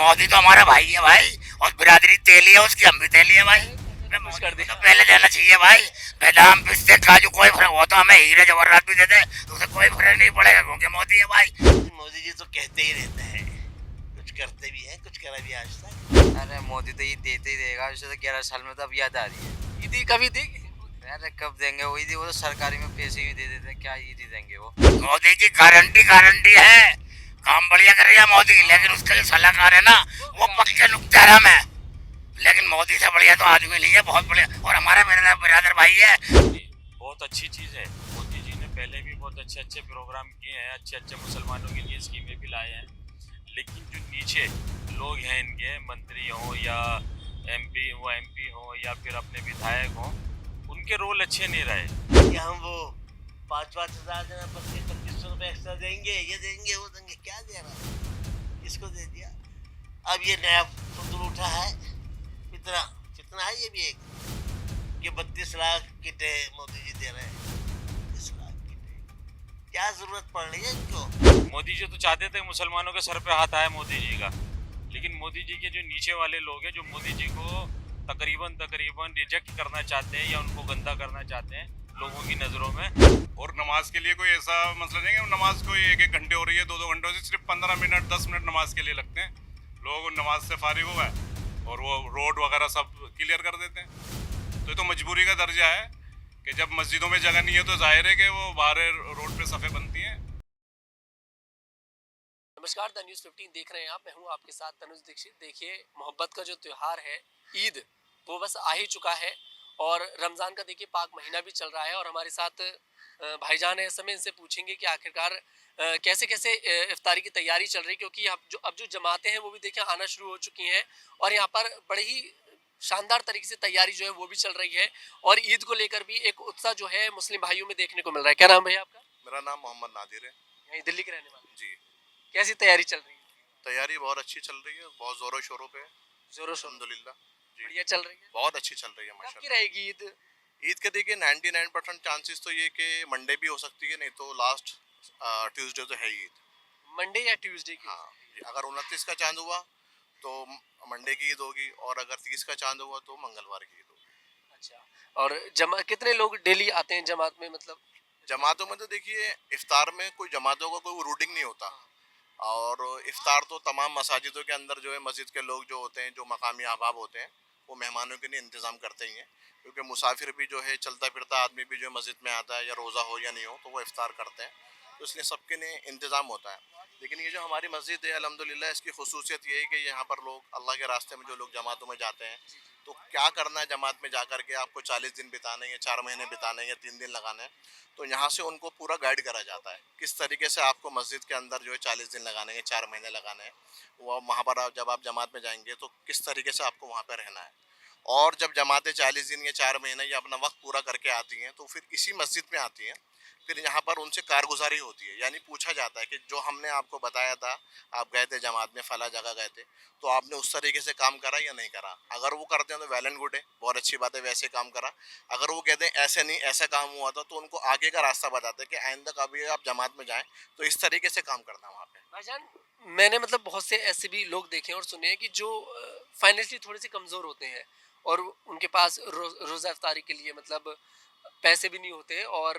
मोदी तो हमारा भाई है भाई, और बिरादरी तेली है उसकी, हम भी तेली है भाई। कुछ कर दिया। तो पहले देना चाहिए भाई, बादाम पिस्ते काजू कोई फर्क, वो तो हमें हीरे जवाहरात भी देते, तो उसे कोई फर्क नहीं पड़ेगा क्योंकि मोदी है भाई। मोदी जी तो कहते ही रहते हैं, कुछ करते भी हैं, कुछ करा भी आज तक। अरे मोदी तो ये देते ही देगा, वैसे तो 11 साल में तो अब याद आ रही है। ईदी कभी दी? अरे कब देंगे वो ईदी, वो तो सरकारी में पैसे ही दे देते हैं, क्या ईदी देंगे वो। मोदी की गारंटी गारंटी है, काम बढ़िया कर रही है मोदी, लेकिन उसका जो सलाहकार है ना वो पक्के नुक्ते हराम है, लेकिन मोदी से बढ़िया तो आदमी नहीं है, बहुत बढ़िया, और हमारा बिरादर भाई है। बहुत अच्छी चीज़ है। मोदी जी ने पहले भी बहुत अच्छे अच्छे प्रोग्राम किए हैं, अच्छे अच्छे मुसलमानों के लिए स्कीमें भी लाए हैं, लेकिन जो नीचे लोग हैं इनके, मंत्री हों या एमपी हों या फिर अपने विधायक हों, उनके रोल अच्छे नहीं रहे। कि हम वो 5,000 देना, 25,000 रुपये एक्स्ट्रा देंगे, ये देंगे वो देंगे, क्या दे रहा, किसको दे दिया। अब ये नया फुतूर उठा है, इतना कितना है ये भी एक, कि 32 लाख किटें मोदी जी दे रहे हैं, 32 लाख किटें, क्या जरूरत पड़ रही है इनको। मोदी जी तो चाहते थे मुसलमानों के सर पे हाथ आए मोदी जी का, लेकिन मोदी जी के जो नीचे वाले लोग हैं जो मोदी जी को तकरीबन रिजेक्ट करना चाहते हैं या उनको गंदा करना चाहते हैं लोगों की नज़रों में। और नमाज के लिए कोई ऐसा मसला नहीं है, नमाज कोई 1-1 घंटे हो रही है, 2-2 घंटे हो रही है, सिर्फ 15 मिनट 10 मिनट नमाज के लिए लगते हैं, लोग नमाज से फारिग हो गए और वो रोड वगैरह सब क्लियर कर देते हैं। तो ये तो मजबूरी का दर्जा है कि जब मस्जिदों में जगह नहीं है तो जाहिर है कि वो बाहर रोड पे सफ़े बनती हैं। नमस्कार, द न्यूज़ 15 देख रहे हैं आप, मैं हूं आपके साथ तनुज दीक्षित। देखिए, मोहब्बत का जो त्यौहार है ईद, वो बस आ ही चुका है और रमज़ान का देखिए पाक महीना भी चल रहा है, और हमारे साथ भाईजान है, इस समय इनसे पूछेंगे कि आखिरकार कैसे कैसे इफ्तारी की तैयारी चल रही है, क्योंकि अब जो जमातें हैं वो भी देखिए आना शुरू हो चुकी हैं, और यहाँ पर बड़े ही शानदार तरीके से तैयारी जो है वो भी चल रही है, और ईद को लेकर भी एक उत्साह जो है मुस्लिम भाइयों में देखने को मिल रहा है। क्या नाम भैया आपका? मेरा नाम मोहम्मद नादिर है। यहीं दिल्ली के रहने वाले? जी, कैसी तैयारी चल रही है? तैयारी बहुत अच्छी चल रही है, बहुत ज़ोरों शोरों पे है, जोरों शोरों अल्हम्दुलिल्लाह। जी, बढ़िया चल रही है। बहुत अच्छी चल रही है कब की माशाल्लाह। रहेगी ईद? ईद के देखिए 99% चांसेस तो ये कि मंडे भी हो सकती है, नहीं तो लास्ट ट्यूसडे तो है ही ईद। मंडे या ट्यूसडे की? हाँ, अगर 29 का चांद हुआ तो मंडे की ईद होगी, और अगर 30 का चांद हुआ तो मंगलवार की ईद होगी। अच्छा, और जमा कितने लोग डेली आते हैं जमात में, मतलब? जमातों में तो देखिए इफ्तार में कोई जमातों का कोई रूटिंग नहीं होता, और इफ्तार तो तमाम मसाजिदों के अंदर जो है मस्जिद के लोग जो होते हैं, जो मकामी अहबाब होते हैं, वो मेहमानों के लिए इंतज़ाम करते ही हैं, क्योंकि मुसाफिर भी जो है, चलता फिरता आदमी भी जो है मस्जिद में आता है, या रोज़ा हो या नहीं हो तो वो इफ्तार करते हैं, तो इसलिए सबके लिए इंतज़ाम होता है। लेकिन ये जो हमारी मस्जिद है अल्हम्दुलिल्लाह, इसकी खसूसियत ये है कि यहाँ पर लोग अल्लाह के रास्ते में जो लोग जमातों में जाते हैं, तो क्या करना है जमात में जा कर के, आपको 40 दिन बिताने हैं, 4 महीने बिताने हैं या 3 दिन लगाना है, तो यहाँ से उनको पूरा गाइड करा जाता है किस तरीके से आपको मस्जिद के अंदर जो है 40 दिन लगाने हैं, 4 महीने लगाने हैं, वो वहाँ पर जब आप जमात में जाएंगे तो किस तरीके से आपको वहाँ पर रहना है। और जब जमातें 40 दिन या 4 महीने या अपना वक्त पूरा करके आती हैं, तो फिर इसी मस्जिद में आती हैं, फिर यहाँ पर उनसे कारगुजारी होती है, यानी पूछा जाता है कि जो हमने आपको बताया था, आप गए थे जमात में, फला जगह गए थे, तो आपने उस तरीके से काम करा या नहीं करा। अगर वो करते हैं तो वेल एंड गुड है, बहुत अच्छी बात है, वैसे काम करा। अगर वो कहते हैं ऐसे नहीं, ऐसा काम हुआ था, तो उनको आगे का रास्ता बताते हैं कि आइंदा कभी आप जमात में जाएं तो इस तरीके से काम करना वहाँ पे। भाईजान, मैंने मतलब बहुत से ऐसे भी लोग देखे हैं और सुने हैं कि जो फाइनेंशियली थोड़े से कमज़ोर होते हैं, और उनके पास रोज़ा इफ्तारी के लिए मतलब पैसे भी नहीं होते, और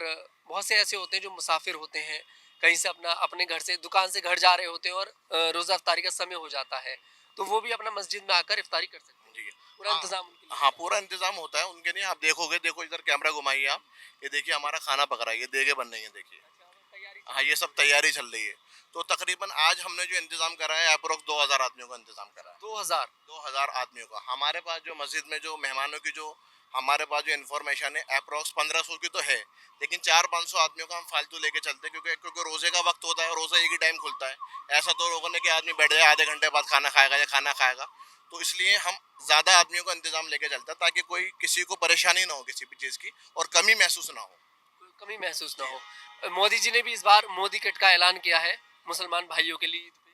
बहुत से ऐसे होते हैं जो मुसाफिर होते हैं, कहीं से अपने घर से, दुकान से घर जा रहे होते हैं, और रोज़ा इफ्तारी का समय हो जाता है, तो वो भी अपना मस्जिद में आकर इफ्तारी कर सकते हैं। जी, पूरा हाँ, इंतजाम उनके लिए हाँ, है। पूरा इंतजाम होता है उनके लिए। आप देखोगे, देखो इधर कैमरा घुमाइए आप, ये देखिए हमारा खाना पक रहा है, ये देगे बन रही है, देखिए। अच्छा, और तैयारी हाँ, ये सब तैयारी चल रही है। तो तकरीबन आज हमने जो इंतजाम करा है, अप्रोक्स 2000 आदमियों का इंतजाम करा है। 2000? 2000 आदमियों का। हमारे पास जो मस्जिद में जो मेहमानों की जो हमारे पास जो इन्फॉर्मेशन है, अप्रोक्स 1500 की तो है, लेकिन 400-500 आदमियों का हम फालतू लेके चलते हैं, क्योंकि रोजे का वक्त होता है, रोजा एक ही टाइम खुलता है। ऐसा तो लोगों ने कि आदमी बैठ जाए, आधे घंटे बाद खाना खाएगा या खाना खाएगा, तो इसलिए हम ज़्यादा आदमियों का इंतजाम लेके चलते हैं, ताकि कोई किसी को परेशानी ना हो किसी भी चीज़ की, और कमी महसूस ना हो। कोई कमी महसूस ना हो। मोदी जी ने भी इस बार मोदी किट का ऐलान किया है मुसलमान भाइयों के लिए ईद पे।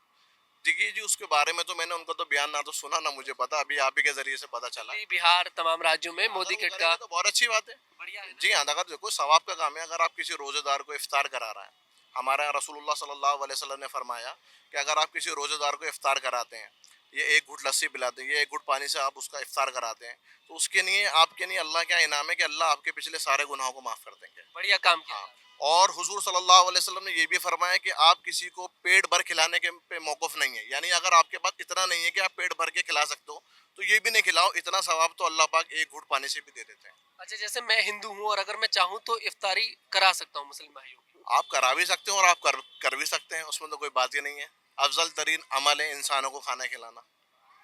देखिए जी, उसके बारे में तो मैंने उनका तो बयान ना तो सुना ना मुझे पता, अभी आप ही के जरिए से पता चला। दिल्ली, बिहार, तमाम राज्यों में मोदी अगर वो किट का करेंगे तो बहुत अच्छी बात है। बढ़िया है ना? जी हाँ, अगर देखो सवाब का काम है, अगर आप किसी रोजेदार को इफ्तार करा रहा है, हमारे यहाँ रसूलुल्लाह सल्लल्लाहु अलैहि वसल्लम ने फरमाया कि अगर आप किसी रोजेदार को इफ्तार कराते हैं, ये एक घुट लस्सी पिलाते हैं, ये एक घुट पानी से आप उसका इफ्तार कराते हैं, तो उसके लिए आपके लिए अल्लाह क्या इनाम है कि अल्लाह आपके पिछले सारे गुनाहों को माफ़ कर देंगे। बढ़िया काम किया हाँ, और हुजूर सल्लल्लाहु अलैहि वसल्लम ने ये भी फरमाया कि आप किसी को पेट भर खिलाने के पे मौकूफ नहीं है, यानी अगर आपके पास इतना नहीं है कि आप पेट भर के खिला सकते हो, तो ये भी नहीं खिलाओ, इतना सवाब तो अल्लाह पाक एक घुट पानी से भी दे देते हैं। अच्छा, जैसे मैं हिंदू हूँ और अगर मैं चाहूँ तो इफ्तारी करा सकता हूँ मुस्लिम भाइयों की? आप करा भी सकते हो और आप कर भी सकते हैं, उसमें तो कोई बात ही नहीं है। अफजल तरीन अमल है इंसानों को खाना खिलाना,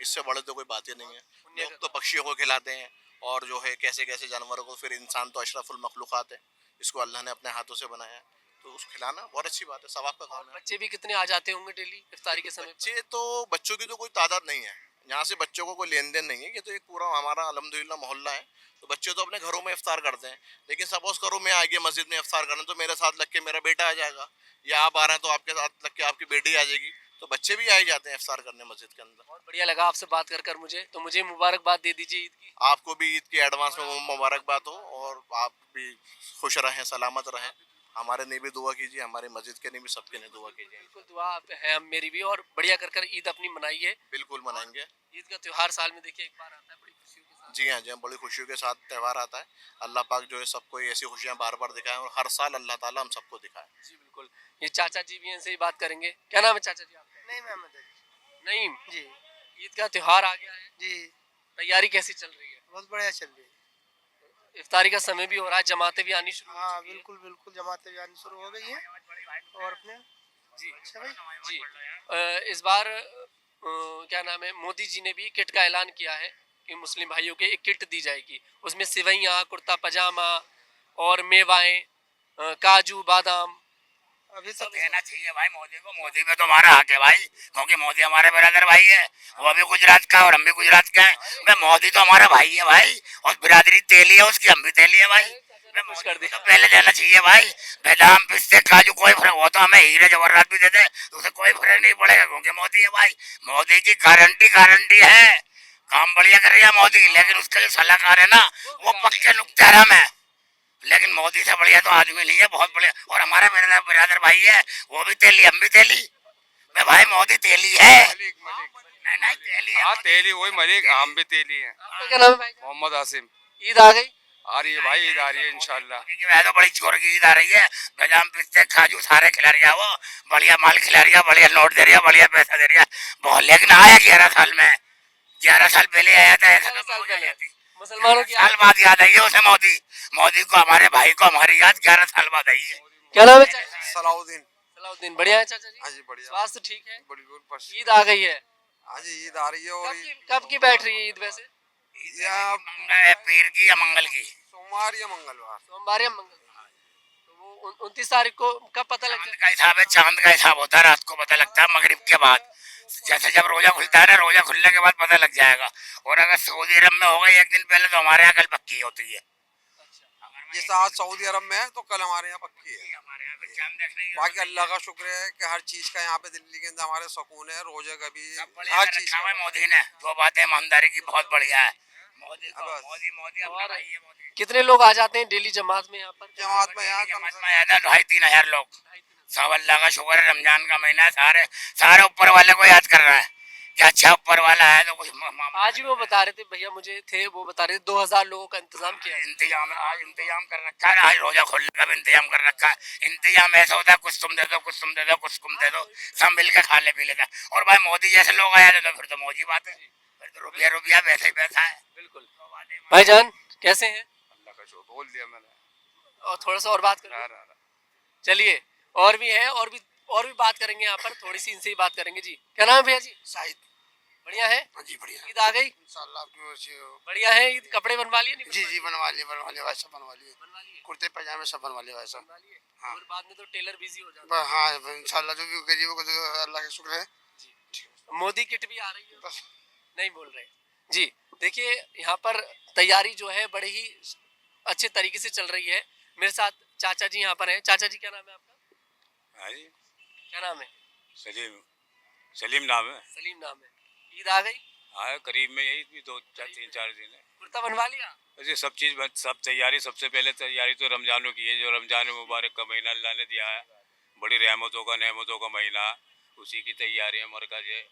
इससे बड़े तो कोई बात ही नहीं है। पुण्य लोग तो पक्षियों को खिलाते हैं और जो है कैसे कैसे जानवरों को, फिर इंसान तो अशरफुल मखलूक़ात है, इसको अल्लाह ने अपने हाथों से बनाया है, तो उसको खिलाना बहुत अच्छी बात है, सवाब का और काम है। बच्चे भी कितने आ जाते होंगे डेली इफ्तारी के समय पर? बच्चे तो, बच्चों की तो कोई तादाद नहीं है, यहाँ से बच्चों को कोई लेन देन नहीं है, ये तो एक पूरा हमारा अल्हम्दुलिल्लाह मोहल्ला है, तो बच्चे तो अपने घरों में इफ्तार करते हैं। लेकिन सपोज करो मैं आ गया मस्जिद में इफ्तार करने, तो मेरे साथ लग के मेरा बेटा आ जाएगा, या आप आ रहे हैं तो आपके साथ लग के आपकी बेटी आ जाएगी, तो बच्चे भी आ ही जाते हैं इफ्तार करने मस्जिद के अंदर। बहुत बढ़िया लगा आपसे बात कर मुझे, तो मुझे मुबारकबाद दे दीजिए ईद की। आपको भी ईद की एडवांस में मुबारकबाद हो, और आप भी खुश रहें, सलामत रहें, हमारे लिए भी दुआ कीजिए, हमारे मस्जिद के लिए भी, सबके लिए दुआ कीजिए। बिल्कुल दुआ है हम मेरी भी, और बढ़िया कर ईद अपनी मनाइए। बिल्कुल मनाएंगे। ईद का त्योहार साल में देखिए एक बार आता है, बड़ी खुशियों के साथ। जी हाँ, जी हाँ, बड़ी खुशियों के साथ त्यौहार आता है। अल्लाह पाक जो है सबको ऐसी खुशियाँ बार बार दिखाएं, और हर साल अल्लाह ताला हम सबको दिखाए। जी बिल्कुल। ये चाचा जी भी हैं, इनसे ही बात करेंगे। क्या नाम है चाचा जी आपका? नहीं मोहम्मद नईम जी। ईद का त्योहार आ गया है, जी तैयारी कैसी चल रही है? बहुत बढ़िया चल रही है। इफ्तारी का समय भी हो रहा है, जमातें भी आनी शुरू हो हाँ चुकी हैं। बिल्कुल बिल्कुल, जमातें भी आनी शुरू हो गई हैं। और अपने जी अच्छा भाई, जी इस बार क्या नाम है, मोदी जी ने भी किट का ऐलान किया है कि मुस्लिम भाइयों के एक किट दी जाएगी, उसमें सिवैयाँ, कुर्ता पजामा और मेवाएं, काजू बादाम। अभी तक देना चाहिए भाई मोदी को, मोदी पे तो हमारा हक है भाई, क्योंकि मोदी हमारे ब्रदर भाई है, वो भी गुजरात का और हम भी गुजरात के हैं। मैं मोदी तो हमारा भाई है भाई, और बिरादरी तेली है उसकी, हम भी तेली है भाई। मैं खुश मोदी कर को दिया। तो पहले देना चाहिए भाई, बादाम पिस्ते काजू कोई फर्क, वो तो हमें हीरे जवाहरात भी देते, तो उसे कोई फर्क नहीं पड़ेगा, क्योंकि मोदी है भाई। मोदी की गारंटी है, काम बढ़िया कर रही है मोदी, लेकिन उसके जो सलाहकार है ना, वो पक्के नुक्ते हराम है। लेकिन मोदी से बढ़िया तो आदमी नहीं है, बहुत बढ़िया, और हमारा मेरा बिरादर भाई है, वो भी तेली, हम भी तेली। मैं भाई मोदी तेली है, नहीं नहीं तेली है। हाँ तेली वही मलिक, हम भी तेली हैं। आपका क्या नाम है भाई? मोहम्मद आसिम। ईद आ गई। आ रही है भाई, ईद आ रही है इंशाल्लाह। मोदी की वजह तो बड़ी चोर की ईद आ रही है, बादाम पिस्ते काजू सारे खिला रही है, वो बढ़िया माल खिला रही है, बढ़िया नोट दे रही है, बढ़िया पैसा दे रही है बहुत। लेकिन आया 11 साल में, 11 साल पहले आया था, ऐसा 11 तो साल हो पहले जाती। मुसलमानों की साल बाद याद आई है उसे मोदी, मोदी को, हमारे भाई को हमारी याद 11 साल बाद आई है। क्या नाम है चाचा? सलाउद्दीन। सलाउद्दीन, बढ़िया है चाचा जी? हाँ जी बढ़िया, स्वास्थ्य ठीक है? बिल्कुल बस। ईद आ गई है, हाँ जी ईद आ रही है, और कब की बैठ रही है ईद वैसे? या पीर की या मंगल की? सोमवार या मंगलवार। सोमवार या मंगल? तो वो 29 तारीख को कब पता लग चांद जाएगा? का हिसाब है, चांद का हिसाब होता है, रात को पता लगता है मगरिब के बाद, जैसे जब रोजा खुलता है ना, रोजा खुलने के बाद पता लग जाएगा। और अगर सऊदी अरब में हो गई एक दिन पहले, तो हमारे यहाँ कल पक्की होती है। जैसे आज सऊदी अरब में है तो कल हमारे यहाँ पक्की है। हमारे यहाँ पे चांद देखने की बाकी अल्लाह का शुक्र है कि हर चीज का यहाँ पे दिल्ली के अंदर हमारे सुकून है, रोजे का भी, सब बढ़िया हर कर चीज रखा का। है मोदी ने, जो बात है ईमानदारी की बहुत बढ़िया है। मोदी को, बस। मोदी अपना और भाई है मोदी। कितने लोग आ जाते हैं डेली जमात में यहाँ पर? जमात में यहाँ कम जमात से में आया था 2,500-3 हजार लोग। सब अल्लाह का शुक्र है, रमजान का महीना है, सारे सारे ऊपर वाले को याद कर रहा है कि अच्छा ऊपर वाला है तो कुछ आज भी वो बता रहे थे भैया, मुझे थे वो बता रहे थे 2000 लोगों का इंतजाम किया है। इंतजाम आज इंतजाम कर रखा है, आज रोजा खोलने का भी इंतजाम कर रखा है। इंतजाम ऐसा होता है, कुछ तुम दे दो, कुछ तुम दे दो, कुछ तुम दे दो, सब मिलकर खा ले पी लेता है। और भाई मोदी जैसे लोग आया तो फिर तो मौजी बात है, फिर तो रुपया रुपया पैसा ही पैसा है। बिल्कुल। भाईजान कैसे हैं? अल्लाह का शुक्र, बोल दिया मैंने। और थोड़ा सा और बात करें, चलिए। और भी है, और भी बात करेंगे यहाँ पर, थोड़ी सी इनसे ही बात करेंगे। जी क्या नाम है भैया जी? शाहिद। बढ़िया है, हाँ जी बढ़िया, ईद आ गई, इंशाल्लाह आपकी वजह से हो। बढ़िया है। ईद कपड़े बनवा लिए? नहीं जी जी बनवा लिए भाई, सब बनवा लिए, बनवा लिए, कुर्ते पजामे सब बनवा लिए भाई सब। बनवा लिए। हाँ। और बाद में तो टेलर बिजी हो जाता हाँ इंशाल्लाह, जो भी गरीबों को जो अल्लाह का शुक्र है। है। मोदी किट भी आ रही है, बस नहीं बोल रहे जी। देखिए यहाँ पर तैयारी जो है बड़े ही अच्छे तरीके से चल रही है। मेरे साथ चाचा जी यहाँ पर हैं। चाचा जी क्या नाम है आपका? हाँ जी, क्या नाम है? सलीम नाम है। सलीम नाम है। ईद आ गई, हाँ करीब में, यही भी 2-3-4 दिन है। कुर्ता बनवा लिया? वैसे सब चीज़ सब तैयारी, सबसे पहले तैयारी तो रमजानों की है, जो रमजान मुबारक का महीना अल्लाह ने दिया है, बड़ी रहमतों का नेमतों का महीना, उसी की तैयारी है, मरकज है,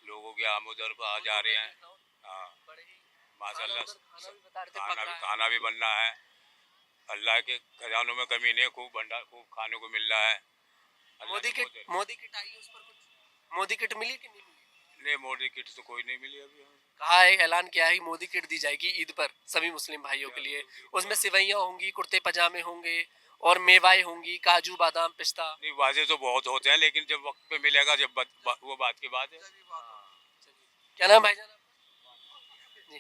लोगों की आमद और आ जा रहे हैं। हाँ माशाल्लाह, खाना भी बता रहे थे, खाना पक भी रहा है। खाना भी बन रहा है। अल्लाह के खजानों में कमी नहीं है, खूब भंडार खूब खाने को मिल रहा है। अल्लाह मोदी ने किट बहुत- मोदी किट आई है, उस पर कुछ मोदी किट मिली कि नहीं मिली? नहीं, मोदी किट तो कोई नहीं मिली अभी हमें। कहा है, ऐलान किया है मोदी किट दी जाएगी ईद पर सभी मुस्लिम भाइयों के लिए। उसमें सेवइयां होंगी, कुर्ते पजामे होंगे और मेवाएं होंगी, काजू बादाम पिस्ता। नहीं, वाजे तो बहुत होते हैं, लेकिन जब वक्त पे मिलेगा, जब वो बात की बात है। क्या नाम भाईजान आपका? जी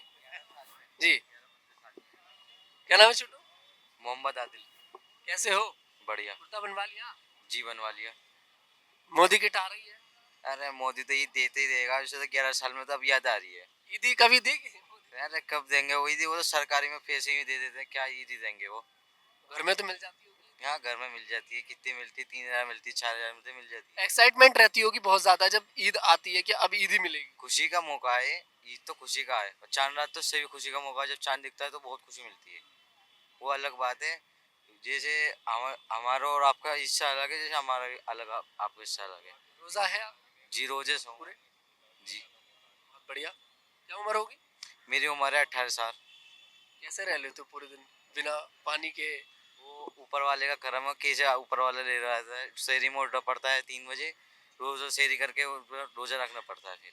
जी, क्या नाम है छोटू? मोहम्मद आदिल। कैसे हो? बढ़िया। कुर्ता बनवा लिया? जी बनवा लिया। मोदी किट आ रही है? अरे मोदी तो ये देते ही देगा, वैसे तो 11 साल में तो अब याद आ रही है। ईदी कभी देगी? अरे कब देंगे वो ईदी, वो तो सरकारी में पैसे ही दे देते हैं, क्या ईदी देंगे वो। घर में तो मिल जाती होगी। यहाँ घर में मिल जाती है, कितनी मिलती है, 3,000 मिलती है, 4,000 में तो मिल जाती है। एक्साइटमेंट रहती होगी बहुत ज्यादा जब ईद आती है कि अब ईद ही मिलेगी। खुशी का मौका है, ईद तो खुशी का है, और चांद रात तो उससे भी खुशी का मौका है। जब चांद दिखता है तो बहुत खुशी मिलती है, वो अलग बात है। जैसे हमारा और आपका हिस्सा अलग है, जैसे हमारा अलग आपका हिस्सा अलग है। रोजा है आप? जी रोजे से पूरे? जी। बहुत बढ़िया। क्या उम्र होगी? मेरी उम्र है 18 साल। कैसे रह लेते हो पूरे दिन बिना पानी के? वो ऊपर वाले का करम है, कैसे ऊपर वाला ले रहा है। शहरी में उठना पड़ता है 3 बजे, रोज शहरी करके रोजा रखना पड़ता है। फिर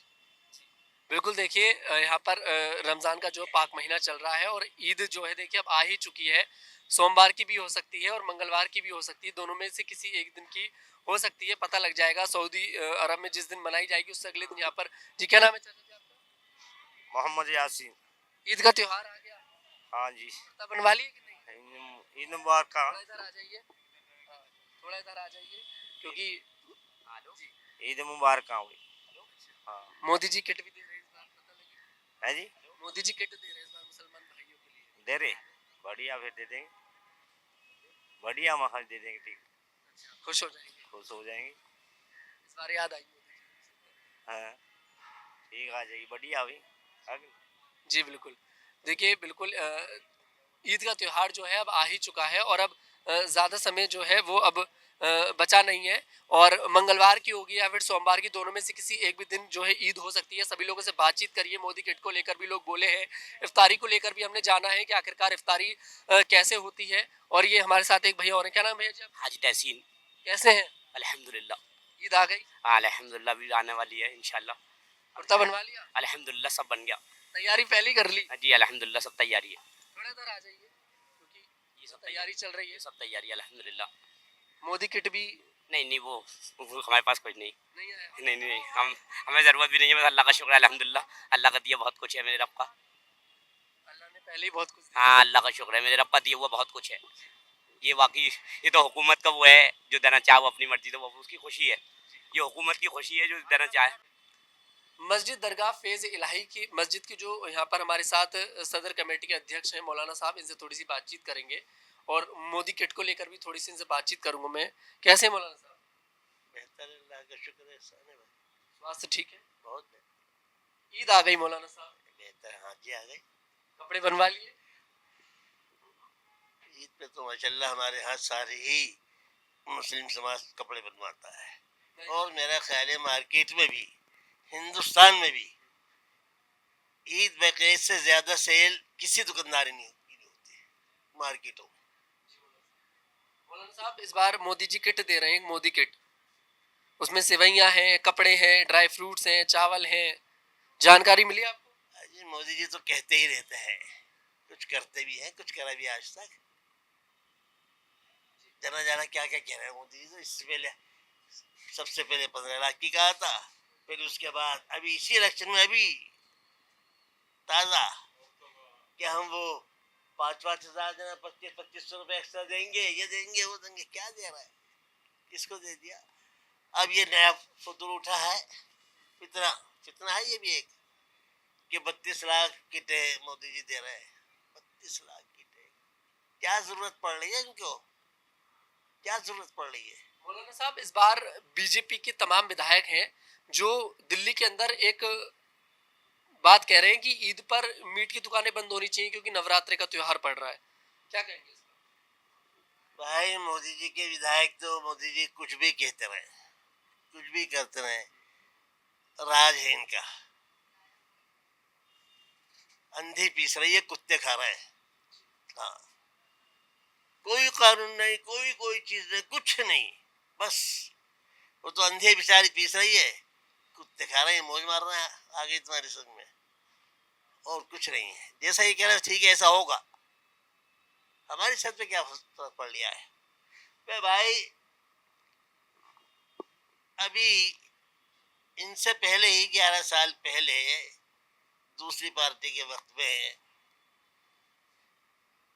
बिल्कुल देखिए, यहाँ पर रमज़ान का जो पाक महीना चल रहा है और ईद जो है देखिए अब आ ही चुकी है। सोमवार की भी हो सकती है और मंगलवार की भी हो सकती है, दोनों में से किसी एक दिन की हो सकती है, पता लग जाएगा। सऊदी अरब में जिस दिन मनाई जाएगी उससे अगले दिन यहाँ पर। जी क्या नाम है चाचा जी आपका? मोहम्मद यासीन। ईद का त्योहार आ गया, हाँ जी। कुर्ता बनवा लिए कि नहीं? ईद मुबारक का। थोड़ा इधर आ जाइए, हाँ, थोड़ा इधर आ जाइए क्योंकि जी, ईद मुबारक का हुई। हाँ। मोदी जी किट भी दे रहे हैं इस बार, पता लगी? है जी। मोदी जी किट दे रहे हैं इस बार मुसलमान भाइयों के लिए। दे रहे, बढ़िया, फिर दे देंगे, बढ़िया मखा दे देंगे। ठीक, खुश हो जाएंगे खुश हो जाएंगे। इस बार, याद आई मोदी जी। हाँ ठीक आ जाएगी, बढ़िया हुई। आगे। जी बिल्कुल। देखिए बिल्कुल, ईद का त्योहार जो है अब आ ही चुका है और अब ज़्यादा समय जो है वो अब बचा नहीं है। और मंगलवार की होगी या फिर सोमवार की, दोनों में से किसी एक भी दिन जो है ईद हो सकती है। सभी लोगों से बातचीत करिए। मोदी किट को लेकर भी लोग बोले हैं, इफ्तारी को लेकर भी हमने जाना है कि आखिरकार इफ्तारी कैसे होती है। और ये हमारे साथ एक भैया और हैं। क्या नाम है भैया जी आपका? हाजी तहसीन। कैसे हैं? अल्हम्दुलिल्लाह। ईद आ गई, अल्हम्दुलिल्लाह भी आने वाली है इंशाल्लाह। कुर्ता बनवा लिया? अल्हम्दुलिल्लाह सब बन गया। तैयारी पहले ही कर ली? जी अल्हम्दुलिल्लाह सब तैयारी है। थोड़ा इधर आ जाइए क्योंकि ये सब तैयारी चल रही है। सब तैयारी है अल्हम्दुलिल्लाह। मोदी किट भी नहीं वो हमारे पास कुछ नहीं। नहीं आया? नहीं हम हमें ज़रूरत भी नहीं है, बस अल्लाह का शुक्र है अल्हम्दुलिल्लाह। अल्लाह का दिया बहुत कुछ है मेरे रब का। अल्लाह ने पहले ही बहुत कुछ दिया। हाँ अल्लाह का शुक्र है, मेरे रब का दिया हुआ बहुत कुछ है। ये वाकई ये तो हुकूमत का वो है, जो देना चाहे वो अपनी मर्जी, तो वो उसकी खुशी है। ये हुकूमत की खुशी है जो देना चाहे। मस्जिद दरगाह फेज़ इलाही की मस्जिद की जो यहाँ पर हमारे साथ सदर कमेटी के अध्यक्ष हैं मौलाना साहब, इनसे थोड़ी सी बातचीत करेंगे और मोदी किट को लेकर भी थोड़ी सी इनसे बातचीत करूंगा मैं। कैसे हैं मौलाना साहब? बेहतर है, अल्लाह का शुक्र है, एहसान है भाई। स्वास्थ्य ठीक है? बहुत बेहतर। ईद आ गई मौलाना साहब, बेहतर, हाँ जी आ गई। कपड़े बनवा लिए? ईद पे तो माशाल्लाह हमारे यहाँ सारे ही मुस्लिम समाज कपड़े बनवाता है और मेरा ख्याल है मार्केट में भी, हिंदुस्तान में भी ईद बकरीद से ज्यादा सेल किसी दुकानदारी नहीं होती मार्केटों में। मौलाना साहब इस बार मोदी जी किट दे रहे हैं, मोदी किट, उसमें सेवइयाँ हैं, कपड़े हैं, ड्राई फ्रूट्स हैं, चावल हैं, जानकारी मिली आपको? जी मोदी जी तो कहते ही रहते हैं, कुछ करते भी हैं, कुछ करा भी आज तक। जना जाना क्या क्या कह रहे हैं मोदी जी। तो इससे पहले सबसे पहले 15 लाख की कहा था, फिर उसके बाद अभी इसी इलेक्शन में अभी ताज़ा कि हम वो 5-5 हजार देना, 2500 रुपये एक्स्ट्रा देंगे, ये देंगे वो देंगे। क्या दे रहा है, किसको दे दिया? अब ये नया फतूर उठा है, इतना कितना है ये भी एक कि 32 लाख किटें मोदी जी दे रहे हैं। 32 लाख किटें, क्या जरूरत पड़ रही है इनको, क्या जरूरत पड़ रही है? मौलाना साहब इस बार बीजेपी के तमाम विधायक हैं जो दिल्ली के अंदर एक बात कह रहे हैं कि ईद पर मीट की दुकानें बंद होनी चाहिए क्योंकि नवरात्रि का त्योहार पड़ रहा है। क्या कहेंगे इस पर? भाई मोदी जी के विधायक तो मोदी जी कुछ भी कहते रहे, कुछ भी करते रहे, राज है इनका। अंधे पीस रही है, कुत्ते खा रहे हैं। हाँ, कोई कानून नहीं, कोई चीज नहीं, कुछ नहीं, बस वो तो अंधे बेचारी पीस रही है, कुत्ते खा रहे हैं, मौज मार रहे हैं आगे तुम्हारे संग में, और कुछ नहीं है। जैसा ये कह रहे ठीक है, ऐसा होगा। हमारी छत पे क्या फर्क पड़ लिया है? मैं भाई अभी इनसे पहले ही 11 साल पहले दूसरी पार्टी के वक्त में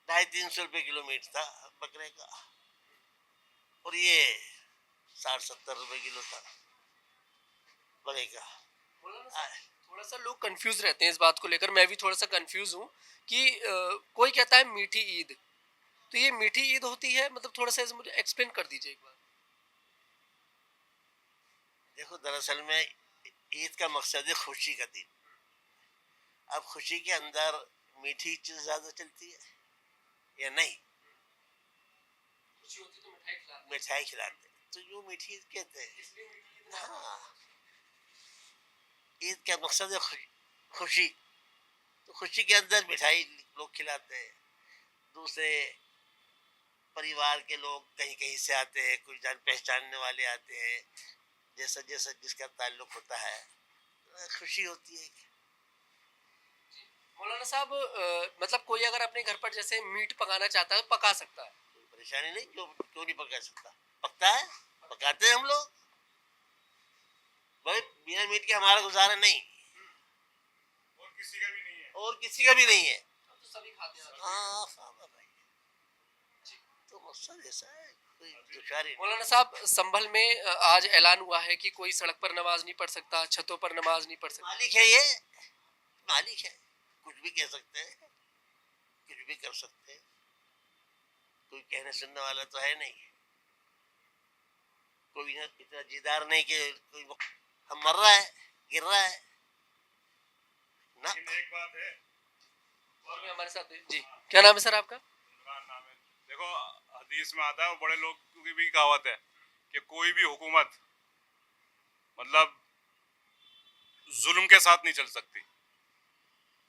250-300 रुपये किलोमीटर था बकरे का, और ये 60-70 रुपये किलो था बकरे का। थोड़ा सा लोग कंफ्यूज रहते हैं इस बात को लेकर, मैं भी थोड़ा सा कंफ्यूज हूँ कि कोई कहता है मीठी ईद, तो ये मीठी ईद होती है, मतलब थोड़ा सा मुझे एक्सप्लेन कर दीजिए एक बार। देखो, दरअसल में ईद का मकसद है खुशी का दिन। अब खुशी के अंदर मीठी चीज ज्यादा चलती है या नहीं? खुशी होती तो मिठाई खिलाते, तो जो मीठी ईद कहते हैं। हाँ, ईद का मकसद है खुशी, तो खुशी के अंदर मिठाई लोग खिलाते हैं। दूसरे परिवार के लोग कहीं कहीं से आते हैं, कुछ जान पहचानने वाले आते हैं, जैसा जैसा जिसका ताल्लुक होता है, खुशी होती है। मौलाना साहब, मतलब कोई अगर अपने घर पर जैसे मीट पकाना चाहता है तो पका सकता है? कोई परेशानी नहीं, क्यों नहीं पका सकता? पकता है, पकाते हैं हम लोग भाई। बिना मीट के हमारा गुजारा नहीं, और किसी का भी नहीं है, और किसी का भी नहीं है। तो सभी खाते हैं। हाँ भाई, तो मकसद ऐसा है, कोई दुश्वारी नहीं। मौलाना साहब, संभल में आज ऐलान हुआ है कि कोई सड़क पर नमाज नहीं पढ़ सकता, छतों पर नमाज नहीं पढ़ सकता। मालिक है ये, मालिक है, कुछ भी कह सकते हैं, कुछ भी कर सकते हैं, कोई कहने सुनने वाला तो है नहीं। कोई ना इतना जिदार नहीं कि कोई हम मर रहा है, गिर रहा है ना। एक बात है, और भी हमारे साथ जी, क्या नाम है सर आपका? नाम है, देखो हदीस में आता है, और बड़े लोग की भी कहावत है कि कोई भी हुकूमत मतलब जुल्म के साथ नहीं चल सकती।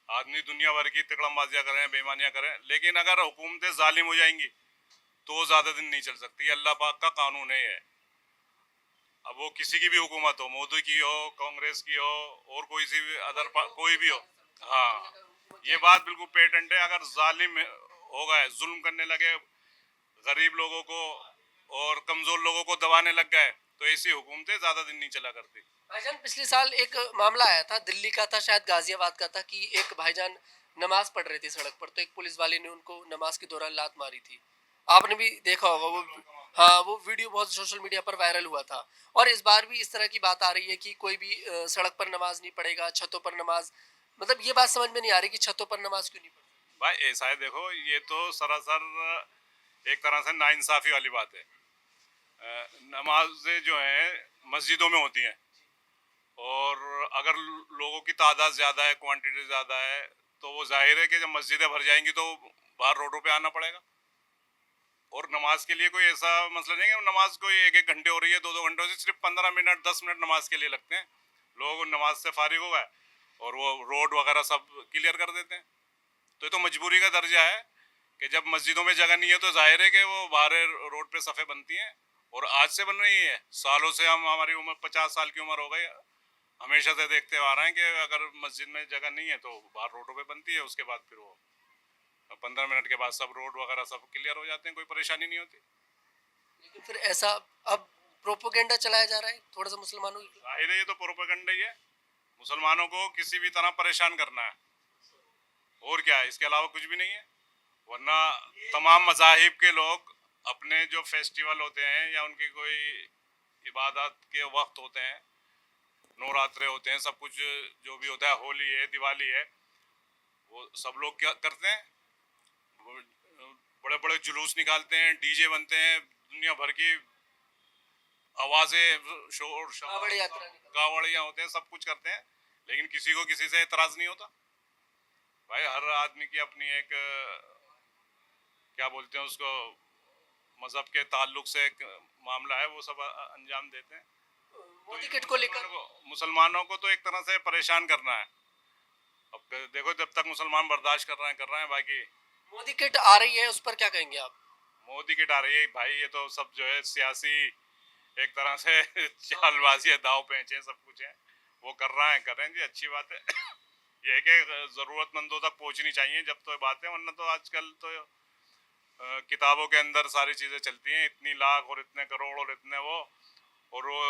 आदमी दुनिया भर की तिकड़मबाजियां करें, बेईमानियां करें, लेकिन अगर हुकूमतें जालिम हो जाएंगी तो ज़्यादा दिन नहीं चल सकती। अल्लाह पाक का कानून है ये। अब वो किसी की भी हुकूमत हो, मोदी की हो, कांग्रेस की हो, और कोई सी भी कोई भी हो, हाँ, ये बात बिल्कुल पेटेंट है। अगर जालिम हो गए, जुल्म करने लगे, गरीब लोगों को और कमज़ोर लोगों को दबाने लग गए, तो ऐसी हुकूमतें ज़्यादा दिन नहीं चला करती। भाईजान, पिछले साल एक मामला आया था, दिल्ली का था, शायद गाजियाबाद का था, कि एक भाईजान नमाज पढ़ रहे थे सड़क पर, तो एक पुलिस वाले ने उनको नमाज के दौरान लात मारी थी। आपने भी देखा होगा वो, हाँ, वो वीडियो बहुत सोशल मीडिया पर वायरल हुआ था। और इस बार भी इस तरह की बात आ रही है कि कोई भी सड़क पर नमाज नहीं पढ़ेगा, छतों पर नमाज। मतलब ये बात समझ में नहीं आ रही कि छतों पर नमाज क्यों नहीं पढ़ती। भाई ऐसा है, देखो ये तो सरासर एक तरह से नाइंसाफ़ी वाली बात है। नमाजें जो हैं मस्जिदों में होती हैं, और अगर लोगों की तादाद ज़्यादा है, क्वांटिटी ज़्यादा है, तो वो जाहिर है कि जब मस्जिदें भर जाएंगी तो बाहर रोडों पे आना पड़ेगा। और नमाज के लिए कोई ऐसा मसला नहीं है कि नमाज कोई 1-1 घंटे हो रही है, 2-2 घंटे हो रही है, सिर्फ 15 मिनट 10 मिनट नमाज के लिए लगते हैं। लोग नमाज से फारिग हो गए और वो रोड वगैरह सब क्लियर कर देते हैं। तो ये तो मजबूरी का दर्जा है कि जब मस्जिदों में जगह नहीं है तो जाहिर है कि वो बाहर रोड पे सफ़े बनती हैं, और आज से बन रही है, सालों से। हमारी उम्र 50 साल की उम्र हो गई, हमेशा से देखते आ रहे हैं कि अगर मस्जिद में जगह नहीं है तो बाहर रोडों पे बनती है, उसके बाद फिर वो 15 मिनट के बाद सब रोड वगैरह सब क्लियर हो जाते हैं, कोई परेशानी नहीं होती। लेकिन फिर ऐसा अब प्रोपोगेंडा चलाया जा रहा है थोड़ा सा मुसलमानों की। जाहिर है ये तो प्रोपेगेंडा ही है, मुसलमानों को किसी भी तरह परेशान करना है, और क्या है, इसके अलावा कुछ भी नहीं है। वरना तमाम मज़ाहिब के लोग अपने जो फेस्टिवल होते हैं या उनकी कोई इबादत के वक्त होते हैं, नवरात्रे होते हैं, सब कुछ जो भी होता है, होली है, दिवाली है, वो सब लोग क्या करते हैं, बड़े बड़े जुलूस निकालते हैं, डीजे बनते हैं, दुनिया भर की आवाज़ें, शोर कावड़ियाँ होते हैं, सब कुछ करते हैं, लेकिन किसी को किसी से एतराज़ नहीं होता। भाई हर आदमी की अपनी एक क्या बोलते हैं उसको, मज़हब के ताल्लुक से एक मामला है, वो सब अंजाम देते हैं। मोदी किट को लेकर मुसलमानों को तो एक तरह से परेशान करना है। अब देखो जब तक मुसलमान बर्दाश्त कर रहे हैं बाकी मोदी किट आ रही है, उस पर क्या कहेंगे आप? मोदी की आ रही है भाई, ये तो सब जो है सियासी एक तरह से चालबाजी है, दाव पेंच है, सब कुछ है, वो कर रहा है, करें जी, अच्छी बात है। ये है कि जरूरतमंदों तक पहुंचनी चाहिए जब तो बात है, वरना तो आजकल तो किताबों के अंदर सारी चीजें चलती हैं, इतनी लाख और इतने करोड़ और इतने वो, और वो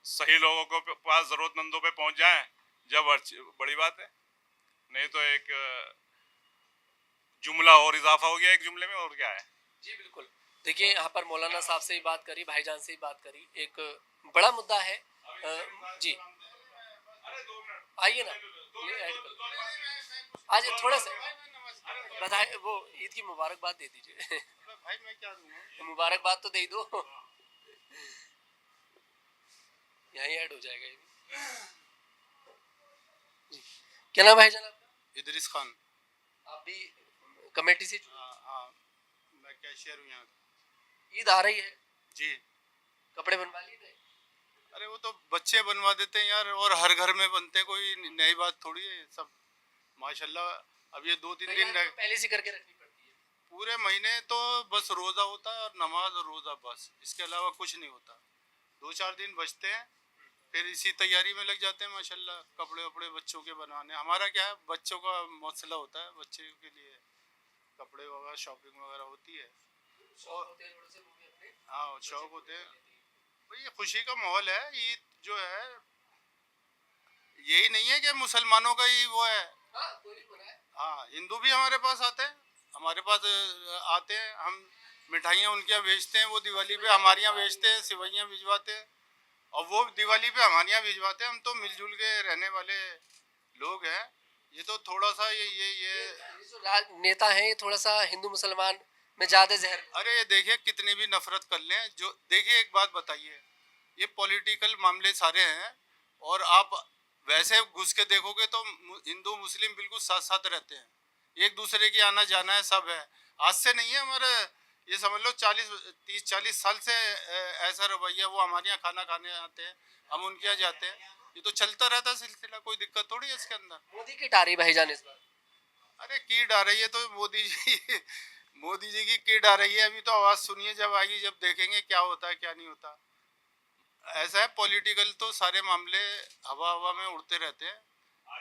सही लोगों को पास जरूरतमंदों पे पहुंच जाए जब बड़ी बात है। नहीं तो एक जुमला और इजाफा हो गया एक जुमले में, और क्या है। जी बिल्कुल। देखिए यहाँ पर मौलाना साहब से ही बात करी, भाईजान से ही बात करी, एक बड़ा मुद्दा है। जी आइए ना, आज थोड़ा सा बधाई, वो ईद की मुबारकबाद दे दीजिए। भाई मैं क्या दूंगा, मुबारकबाद तो दे दो, यहीं ऐड हो जाएगा ये भी। क्या नाम है भाईजान आपका? इदरीस खान। आप भी कमेटी से? हाँ, मैं कैशियर हूँ यहाँ। ईद आ रही है जी, कपड़े बनवा लिए थे? अरे वो तो बच्चे बनवा देते हैं यार, और हर घर में बनते हैं, कोई नई बात थोड़ी है सब, माशाल्लाह। अब ये 2-3 दिन पहले से करके रखनी पड़ती है। पूरे महीने तो बस रोजा होता है और नमाज और रोजा, बस इसके अलावा कुछ नहीं होता। 2-4 दिन बचते हैं, फिर इसी तैयारी में लग जाते हैं माशाल्लाह, कपड़े वपड़े बच्चों के बनवाने। हमारा क्या है, बच्चों का मसला होता है, बच्चे के लिए कपड़े वगैरह शॉपिंग वगैरह होती है, और हाँ शौक होते हैं भाई। ये खुशी का माहौल है, ईद जो है यही नहीं है कि मुसलमानों का ही वो है, हाँ हिंदू भी हमारे पास आते हैं, आते हैं, हम मिठाइयाँ उनके यहाँ भेजते हैं, वो दिवाली पे हमारे यहाँ भेजते हैं, सिवैयाँ भिजवाते हैं, और वो दिवाली पे हमारे यहाँ भिजवाते हैं। हम तो मिलजुल के रहने वाले लोग हैं। ये तो थोड़ा सा ये जो नेता हैं ये थोड़ा सा हिंदू मुसलमान में ज्यादा जहर। अरे ये देखिए कितनी भी नफरत कर लें, जो देखिए एक बात बताइए, ये पॉलिटिकल मामले सारे हैं, और आप वैसे घुस के देखोगे तो हिंदू मुस्लिम बिल्कुल साथ साथ रहते हैं, एक दूसरे की आना जाना है, सब है। आज से नहीं है, हमारे ये समझ लो 30-40 साल से ऐसा रवैया। वो हमारे यहाँ खाना खाने आते हैं, हम उनके यहाँ जाते हैं, ये तो चलता रहता है सिलसिला, कोई दिक्कत थोड़ी है इसके अंदर। मोदी की टारी भाईजान इस बार? अरे कीट आ रही है तो मोदी जी की कीट आ रही है, अभी तो आवाज सुनिए, जब आएगी जब देखेंगे क्या होता है क्या नहीं होता। ऐसा है, पॉलिटिकल तो सारे मामले हवा हवा में उड़ते रहते हैं।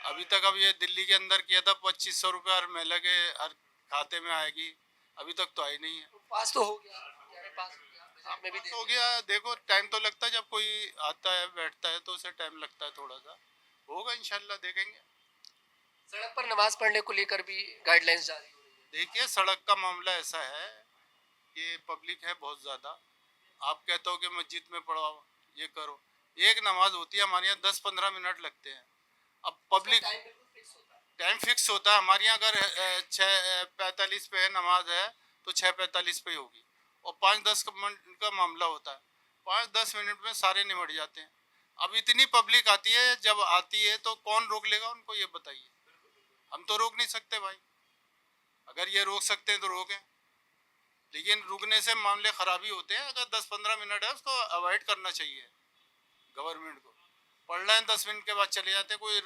अभी तक अब ये दिल्ली के अंदर किया था 2500 रुपये हर महिला के हर खाते में आएगी, अभी तक तो आई नहीं है। पास तो हो गया, पास में भी हो गया, देखो टाइम तो लगता है, जब कोई आता है बैठता है तो उसे टाइम लगता है, थोड़ा सा होगा इंशाल्लाह, देखेंगे। सड़क पर नमाज पढ़ने को लेकर भी गाइडलाइंस जारी हो रही है। देखिए सड़क का मामला ऐसा है कि पब्लिक है बहुत ज़्यादा, आप कहते हो कि मस्जिद में पढ़ाओ, ये करो, एक नमाज होती है हमारे यहाँ 10-15 मिनट लगते हैं। अब पब्लिक टाइम फिक्स होता है हमारे यहाँ, अगर 6:45 पे है नमाज है तो 6:45 पे ही होगी, और 5-10 मिनट का मामला होता है, 5-10 मिनट में सारे निमट जाते हैं। अब इतनी पब्लिक आती है, जब आती है तो कौन रोक लेगा उनको, ये बताइए। हम तो रोक नहीं सकते भाई, अगर ये रोक सकते हैं तो रोकें, लेकिन रुकने से मामले खराबी होते हैं। अगर 10-15 मिनट है उसको अवॉइड करना चाहिए गवर्नमेंट को। पढ़ रहे हैं 10 मिनट के बाद चले जाते हैं, कोई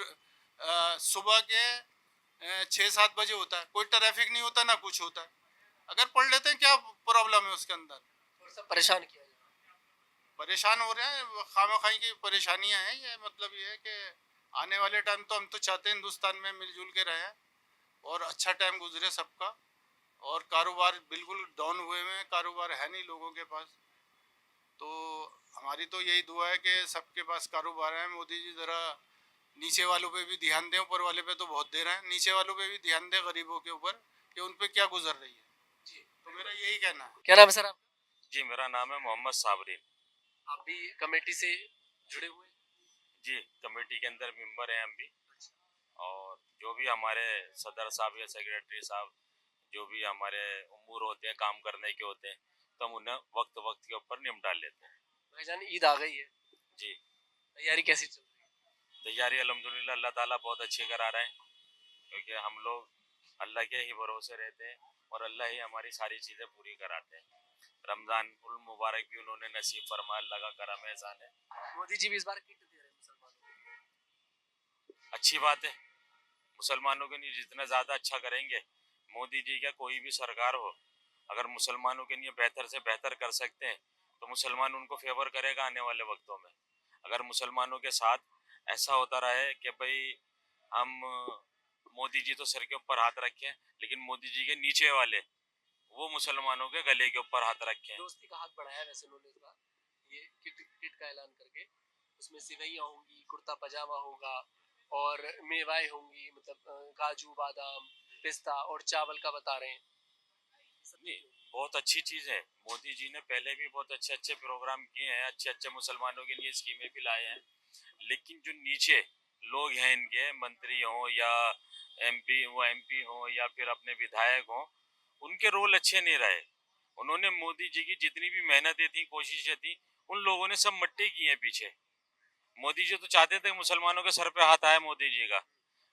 सुबह के 6-7 बजे होता है, कोई ट्रैफिक नहीं होता ना कुछ होता है, अगर पढ़ लेते हैं क्या प्रॉब्लम है उसके अंदर। परेशान किया, परेशान हो रहे हैं, खामखाई की परेशानियां हैं ये। मतलब ये है कि आने वाले टाइम तो हम तो चाहते हैं हिंदुस्तान में मिलजुल के रहें और अच्छा टाइम गुजरे सबका, और कारोबार बिल्कुल डाउन हुए हैं, कारोबार है नहीं लोगों के पास। तो हमारी तो यही दुआ है कि सबके पास कारोबार है। मोदी जी ज़रा नीचे वालों पे भी ध्यान दें, ऊपर वाले पे तो बहुत दे रहे हैं, नीचे वालों पे भी ध्यान दें, गरीबों के ऊपर, कि उन पे क्या गुजर रही है जी। तो मेरा यही कहना है। क्या नाम है सर आप? जी मेरा नाम है मोहम्मद साबरीन। आप भी कमेटी से जुड़े हुए? जी कमेटी के अंदर मेंबर हैं हम भी, और जो भी हमारे सदर साहब या सेक्रेटरी साहब जो भी हमारे उमूर होते हैं काम करने के होते हैं, तो हम उन्हें वक्त वक्त के ऊपर निपटा लेते हैं। भाईजान ईद आ गई है जी, तैयारी कैसी चल रही है? तैयारी अल्हम्दुलिल्लाह अल्लाह ताला बहुत अच्छी करा रहे हैं, क्योंकि हम लोग अल्लाह के ही भरोसे रहते हैं और अल्लाह ही हमारी सारी चीज़ें पूरी कराते हैं। रमजान उल मुबारक भी उन्होंने नसीब फरमाया, लगा करम एहसान है। मोदी जी भी इस बार किट दे रहे हैं मुसलमानों को। अच्छी बात है, मुसलमानों के लिए जितना ज़्यादा अच्छा करेंगे, मोदी जी का कोई भी सरकार हो, अगर मुसलमानों के लिए बेहतर से बेहतर कर सकते हैं तो मुसलमान उनको फेवर करेगा आने वाले वक्तों में। अगर मुसलमानों के साथ ऐसा होता रहे कि भाई हम मोदी जी तो सर के ऊपर हाथ रखें, लेकिन मोदी जी के नीचे वाले वो मुसलमानों के गले के ऊपर हाथ रखें। दोस्ती का हाथ बढ़ाया वैसे उन्होंने इस बार ये किट का ऐलान करके, उसमें सिवैयाँ होंगी, कुर्ता पजामा होगा और मेवाएं होंगी, मतलब काजू बादाम पिस्ता और चावल का बता रहे हैं। नहीं, बहुत अच्छी चीज़ है। मोदी जी ने पहले भी बहुत अच्छे अच्छे प्रोग्राम किए हैं, अच्छे अच्छे मुसलमानों के लिए स्कीमें भी लाए हैं, लेकिन जो नीचे लोग हैं इनके, मंत्री हों या एमपी हों या फिर अपने विधायक हों, उनके रोल अच्छे नहीं रहे। उन्होंने मोदी जी की जितनी भी मेहनतें थी, कोशिशें थी, उन लोगों ने सब मट्टी की हैं पीछे। मोदी जी तो चाहते थे मुसलमानों के सर पे हाथ आए मोदी जी का,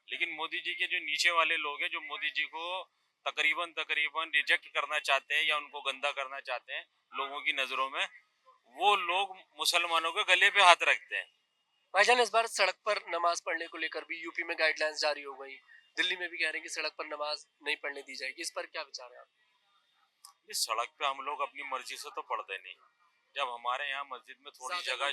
लेकिन मोदी जी के जो नीचे वाले लोग हैं, जो मोदी जी को तकरीबन रिजेक्ट करना चाहते हैं या उनको गंदा करना चाहते हैं लोगों की नजरों में, वो लोग मुसलमानों के गले पे हाथ रखते हैं। भाईजान इस बार सड़क पर नमाज पढ़ने को लेकर भी यूपी में गाइडलाइंस जारी हो गई, दिल्ली में भी कह रहे हैं कि सड़क पर नमाज नहीं पढ़ने दी जाएगी, इस पर क्या विचार है आप? इस सड़क पे हम लोग अपनी मर्जी से तो पढ़ते नहीं। जब हमारे यहाँ मस्जिद में थोड़ी जगह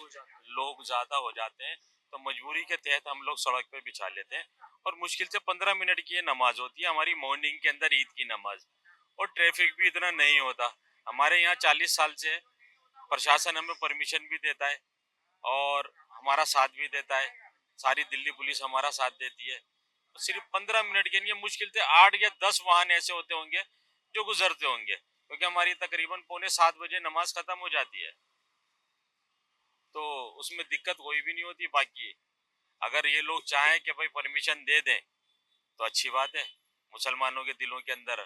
लोग ज्यादा हो जाते हैं तो मजबूरी के तहत हम लोग सड़क पे बिछा लेते हैं, और मुश्किल से 15 मिनट की ये नमाज होती है हमारी मॉर्निंग के अंदर, ईद की नमाज, और ट्रैफिक भी इतना नहीं होता। हमारे यहाँ 40 साल से प्रशासन हमें परमिशन भी देता है और हमारा साथ भी देता है, सारी दिल्ली पुलिस हमारा साथ देती है। तो सिर्फ 15 मिनट के लिए मुश्किल से 8 या 10 वाहन ऐसे होते होंगे जो गुजरते होंगे, क्योंकि हमारी तकरीबन 6:45 नमाज खत्म हो जाती है, तो उसमें दिक्कत कोई भी नहीं होती। बाकी अगर ये लोग चाहें कि भाई परमिशन दे दें तो अच्छी बात है, मुसलमानों के दिलों के अंदर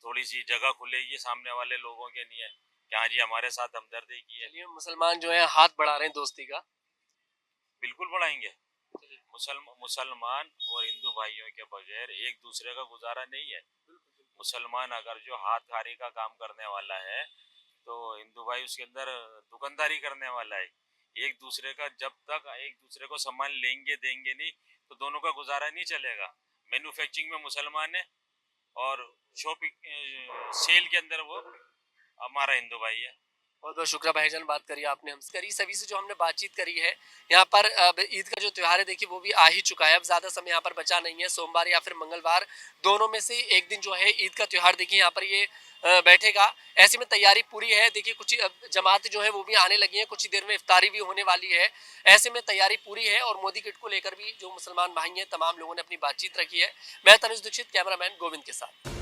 थोड़ी सी जगह खुलेगी सामने वाले लोगों के लिए कि हाँ जी हमारे साथ हमदर्दी की है। चलिए मुसलमान जो है हाथ बढ़ा रहे हैं दोस्ती का। बिल्कुल बढ़ाएंगे। मुसलमान और हिंदू भाइयों के बगैर एक दूसरे का गुजारा नहीं है। मुसलमान अगर जो हाथकारी का काम करने वाला है तो हिंदू भाई उसके अंदर दुकानदारी करने वाला है। एक दूसरे का जब तक एक दूसरे को सामान लेंगे देंगे नहीं तो दोनों का गुजारा नहीं चलेगा। मैन्युफैक्चरिंग में मुसलमान है और शॉपिंग सेल के अंदर वो हमारा हिंदू भाई है। बहुत बहुत शुक्रिया भाईजान, बात करिए आपने हमसे करी, सभी से जो हमने बातचीत करी है। यहाँ पर अब ईद का जो त्यौहार है देखिए वो भी आ ही चुका है, अब ज़्यादा समय यहाँ पर बचा नहीं है। सोमवार या फिर मंगलवार दोनों में से एक दिन जो है ईद का त्यौहार देखिए यहाँ पर ये बैठेगा। ऐसे में तैयारी पूरी है, देखिए कुछ जमातें जो है वो भी आने लगी हैं, कुछ ही देर में इफ्तारी भी होने वाली है। ऐसे में तैयारी पूरी है और मोदी किट को लेकर भी जो मुसलमान भाई हैं तमाम लोगों ने अपनी बातचीत रखी है। मैं तनुज दीक्षित, कैमरामैन गोविंद के साथ।